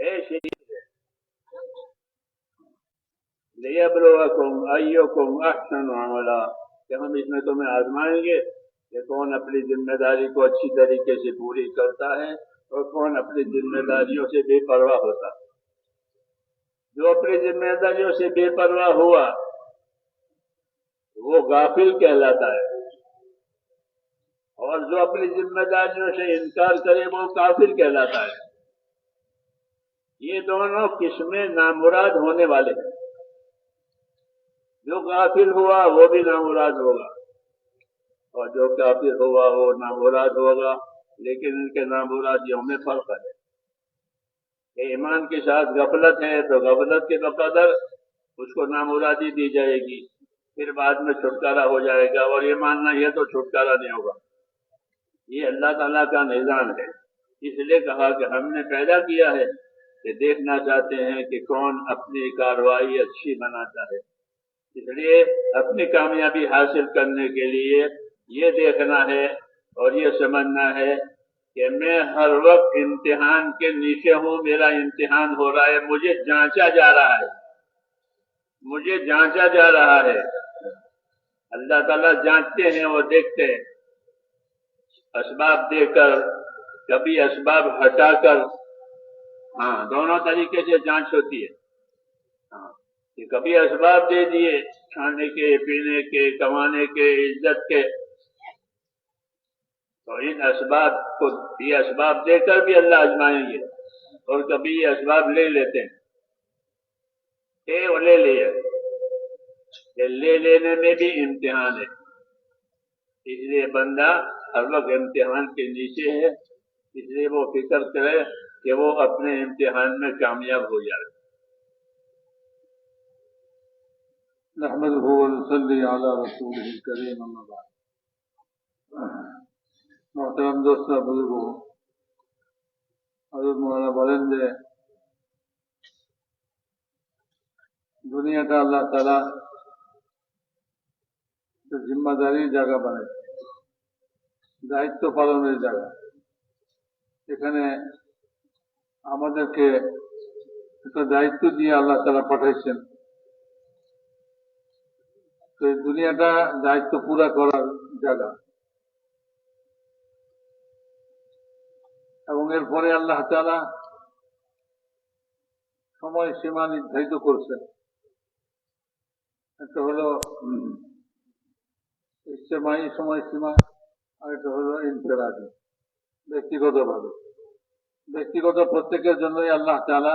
ایسی لیبلوکم ایکم احسن عملا کہ ہم اس میں تمہیں آزمائیں گے کہ کون اپنی ذمہ داری کو اچھی طریقے سے پوری کرتا ہے اور کون اپنی ذمہ داریوں سے بے پرواہ ہوتا ہے۔ جو اپنی ذمہ داریوں سے بے پرواہ ہوا وہ غافل کہلاتا ہے، اور جو اپنی ذمہ داریوں سے انکار کرے وہ کافر کہلاتا ہے۔ یہ دونوں قسمیں نامراد ہونے والے ہیں۔ جو غافل ہوا وہ بھی نامراد ہوگا اور جو کافر ہوا وہ نامراد ہوگا، لیکن ان کے نامرادیوں میں فرق ہے کہ ایمان کے ساتھ غفلت ہے تو غفلت کے بقدر اس کو نامرادی دی جائے گی، پھر بعد میں چھٹکارا ہو جائے گا، اور ایمان نہیں ہے تو چھٹکارا نہیں ہوگا۔ یہ اللہ تعالیٰ کا نظام ہے۔ اس لیے کہا کہ ہم نے پیدا کیا ہے کہ دیکھنا چاہتے ہیں کہ کون اپنی کارروائی اچھی بناتا ہے۔ اس لیے اپنی کامیابی حاصل کرنے کے لیے یہ دیکھنا ہے اور یہ سمجھنا ہے کہ میں ہر وقت امتحان کے نیچے ہوں، میرا امتحان ہو رہا ہے، مجھے جانچا جا رہا ہے، مجھے جانچا جا رہا ہے۔ اللہ تعالیٰ جانچتے ہیں اور دیکھتے ہیں، اسباب دے کر، کبھی اسباب ہٹا کر، دونوں طریقے سے جانچ ہوتی ہے۔ کہ کبھی اسباب دے دیے کھانے کے، پینے کے، کمانے کے، عزت کے، تو ان اسباب کو یہ اسباب دے کر بھی اللہ آزمائیں گے، اور کبھی یہ اسباب لے لیتے ہیں، وہ لے لیے، کہ لے لینے میں بھی امتحان ہے۔ اس لیے بندہ ہر وقت امتحان کے نیچے ہے، اس لیے وہ فکر کرے کہ وہ اپنے امتحان میں کامیاب ہو جائے۔ نحمده ونصلي على رسوله الكريم، اما بعد۔ محترم دوستوں، بزرگوں، حضرت مولانا বলেন যে দুনিয়াটা আল্লাহ তাআলা জিম্মাদারির জায়গা বানাইছে, দায়িত্ব পালনের জায়গা। এখানে আমাদেরকে একটা দায়িত্ব দিয়ে আল্লাহ তাআলা পাঠাইছেন। তো এই দুনিয়াটা দায়িত্ব পুরা করার জায়গা, এবং এরপরে আল্লাহ তাআলা সময় সীমা নির্ধারিত করছেন। একটা হলো ইজতেমাই সময় সীমা, আর একটা হলো ইনফেরাদি, ব্যক্তিগতভাবে। ব্যক্তিগত প্রত্যেকের জন্যই আল্লাহ তাআলা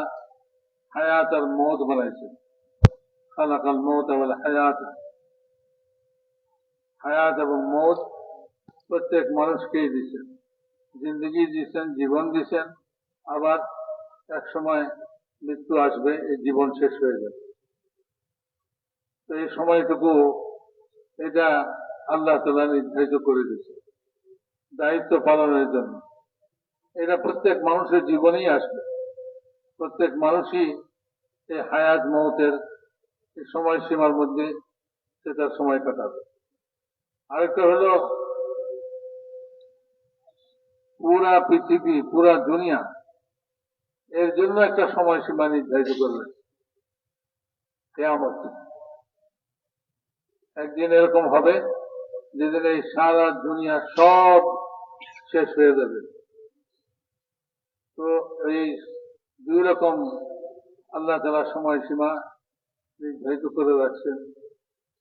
হায়াত আর মওত বানাইছেন। খালাকাল মওত ওয়াল হায়াত, হায়াত এবং মওত প্রত্যেক মানুষকেই দিয়েছেন। জিন্দগি দিয়েছেন, জীবন দিয়েছেন, আবার এক সময় মৃত্যু আসবে, এই জীবন শেষ হয়ে যাবে। তো এই সময়টুকু এটা আল্লাহ তাআলা নির্ধারিত করে দিয়েছে দায়িত্ব পালনের জন্য। এটা প্রত্যেক মানুষের জীবনেই আসবে। প্রত্যেক মানুষই এই হায়াত মওতের এই সময়সীমার মধ্যে সে তার সময় কাটাবে। আরেকটা হলো পুরা পৃথিবী, পুরা দুনিয়া, এর জন্য একটা সময়সীমা নির্ধারিত করবেন, কিয়ামত। একদিন এরকম হবে যেদিন এই সারা দুনিয়া সব শেষ হয়ে যাবে। তো এই দুই রকম আল্লাহ তাআলা সময়সীমা নির্ধারিত করে রাখছেন।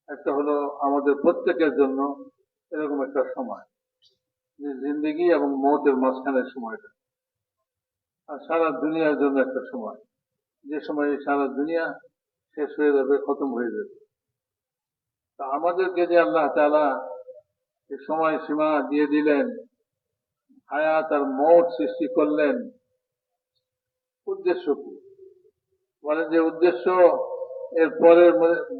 একটা হলো আমাদের প্রত্যেকের জন্য এরকম একটা সময়, যে জিন্দেগি এবং মওতের মাঝখানের সময়টা, আর সারা দুনিয়ার জন্য একটা সময়, যে সময় সারা দুনিয়া শেষ হয়ে যাবে, খতম হয়ে যাবে। তা আমাদেরকে যে আল্লাহ তাআলা এই সময়সীমা দিয়ে দিলেন, হায়াত আর মওত সৃষ্টি করলেন, উদ্দেশ্য কি? বলে যে উদ্দেশ্য এর পরের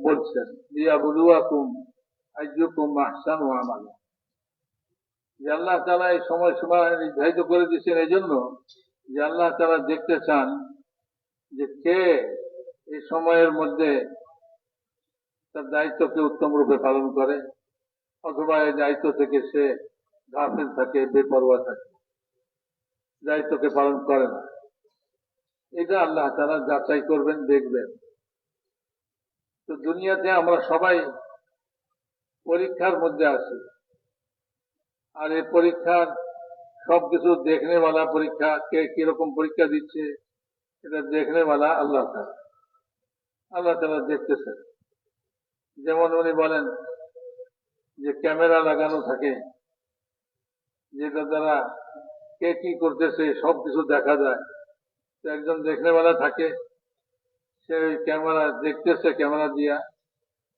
বলছেন, লিয়াবলুয়াকুম আইয়ুকুম আহসানু আমালা। যে আল্লাহ তাআলা এই সময়সীমা নির্ধারিত করে দিয়েছেন এই জন্য যে আল্লাহ তাআলা দেখতে চান যে কে এই সময়ের মধ্যে তার দায়িত্বকে উত্তম রূপে পালন করে, অথবা এই দায়িত্ব থেকে সে গাফিল থাকে, বেপরোয়া থাকে, দায়িত্বকে পালন করে না। এটা আল্লাহ তাআলা যাচাই করবেন, দেখবেন। তো দুনিয়াতে আমরা সবাই পরীক্ষার মধ্যে আছি, আর এই পরীক্ষার সবকিছু দেখনেওয়ালা পরীক্ষা, কে কিরকম পরীক্ষা দিচ্ছে এটা দেখনেওয়ালা আল্লাহ তাআলা। আল্লাহ তাআলা দেখতেছেন। যেমন উনি বলেন যে ক্যামেরা লাগানো থাকে, যেটা দ্বারা কে কি করতেছে সবকিছু দেখা যায়। তো একজন দেখনেওয়ালা থাকে, সে ওই ক্যামেরা দেখতেছে, ক্যামেরা দিয়া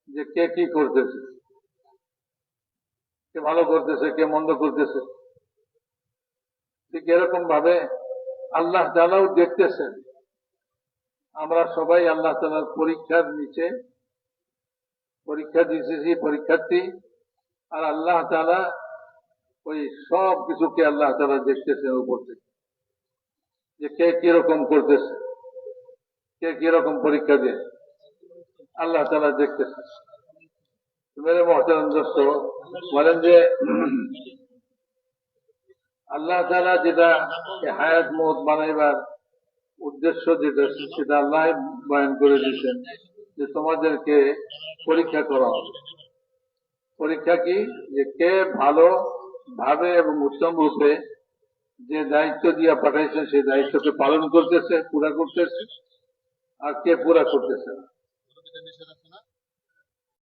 যে কে কি করতেছে, কে ভালো করতেছে, কে মন্দ করতেছে। ঠিক এরকম ভাবে আল্লাহ তাআলাও দেখতেছেন। আমরা সবাই আল্লাহ তাআলার পরীক্ষার নিচে পরীক্ষা দিতেছি, পরীক্ষার্থী। আর আল্লাহ তাআলা ওই সব কিছুকে আল্লাহ তাআলা দেখতেছেন উপর থেকে, যে কে কিরকম করতেছে, কে কিরকম পরীক্ষা দেয়, আল্লাহ তাআলা দেখতেছেন। মেরে মোহতারাম দোস্ত, বলেন যে আল্লাহ তাআলা যেটা হায়াত মওত বানাইবার উদ্দেশ্য যেটা, সেটা আল্লাহ বয়ান করে দিয়েছেন যে তোমাদেরকে পরীক্ষা করা হবে। পরীক্ষা কি? যে কে ভালো ভাবে এবং উত্তম রূপে যে দায়িত্ব দিয়া পাঠাইছেন সেই দায়িত্বকে পালন করতেছে, পুরা করতেছে, আর কে পুরা করতেছে না।